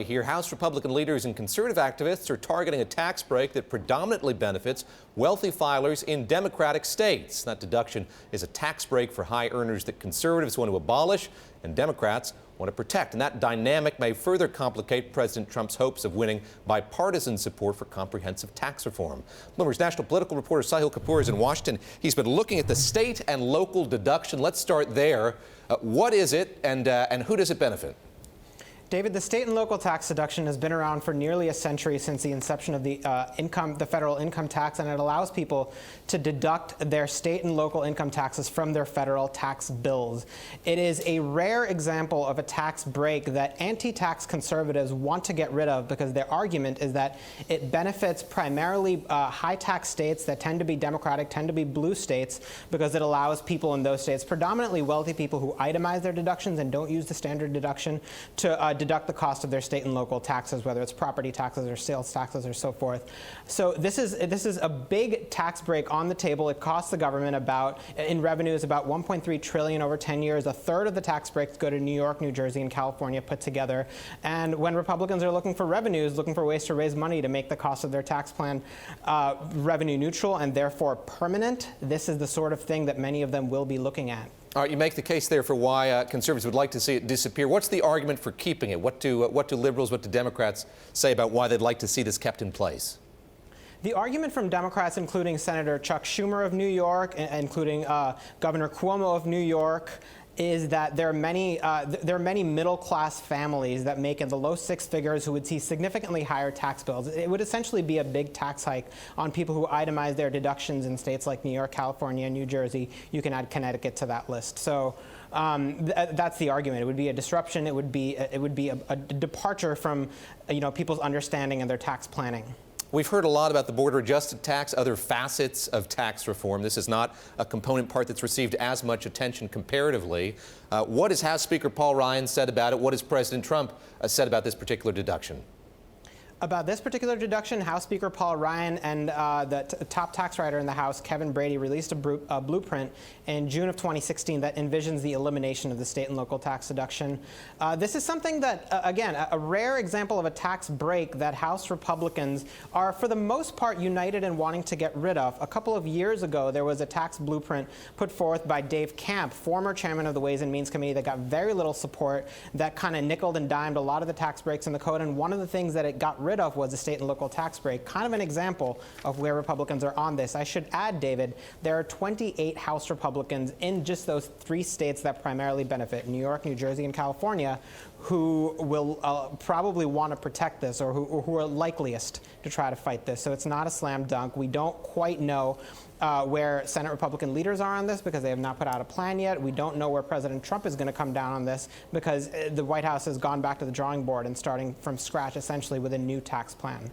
Here, House Republican leaders and conservative activists are targeting a tax break that predominantly benefits wealthy filers in Democratic states. That deduction is a tax break for high earners that conservatives want to abolish and Democrats want to protect. And that dynamic may further complicate President Trump's hopes of winning bipartisan support for comprehensive tax reform. Bloomberg's national political reporter Sahil Kapur is in Washington. He's been looking at the state and local deduction. Let's start there. What is it and who does it benefit? David, the state and local tax deduction has been around for nearly a century, since the inception of the federal income tax, and it allows people to deduct their state and local income taxes from their federal tax bills. It is a rare example of a tax break that anti-tax conservatives want to get rid of, because their argument is that it benefits primarily high-tax states that tend to be Democratic, tend to be blue states, because it allows people in those states, predominantly wealthy people who itemize their deductions and don't use the standard deduction, to deduct the cost of their state and local taxes, whether it's property taxes or sales taxes or so forth. So this is a big tax break on the table. It costs the government in revenues about $1.3 trillion over 10 years. A third of the tax breaks go to New York, New Jersey, and California put together. And when Republicans are looking for revenues, looking for ways to raise money to make the cost of their tax plan revenue neutral and therefore permanent, this is the sort of thing that many of them will be looking at. All right, you make the case there for why conservatives would like to see it disappear. What's the argument for keeping it? What do liberals, what do Democrats say about why they'd like to see this kept in place? The argument from Democrats, including Senator Chuck Schumer of New York, including Governor Cuomo of New York, is that there are many middle-class families that make in the low six figures who would see significantly higher tax bills. It would essentially be a big tax hike on people who itemize their deductions in states like New York, California, and New Jersey. You can add Connecticut to that list. So that's the argument. It would be a disruption. It would be a departure from people's understanding and their tax planning. We've heard a lot about the border-adjusted tax, other facets of tax reform. This is not a component part that's received as much attention comparatively. What has House Speaker Paul Ryan said about it? What has President Trump said about this particular deduction? About this particular deduction, House Speaker Paul Ryan and the top tax writer in the House, Kevin Brady, released a blueprint in June of 2016 that envisions the elimination of the state and local tax deduction. This is something that, again, a rare example of a tax break that House Republicans are, for the most part, united in wanting to get rid of. A couple of years ago, there was a tax blueprint put forth by Dave Camp, former chairman of the Ways and Means Committee, that got very little support, that kind of nickeled and dimed a lot of the tax breaks in the code. And one of the things that it got rid of was the state and local tax break, kind of an example of where Republicans are on this. I should add, David, there are 28 House Republicans in just those three states that primarily benefit, New York, New Jersey, and California, who will probably want to protect this, or who are likeliest to try to fight this. So it's not a slam dunk. We don't quite know where Senate Republican leaders are on this, because they have not put out a plan yet. We don't know where President Trump is going to come down on this, because the White House has gone back to the drawing board and starting from scratch, essentially, with a new tax plan.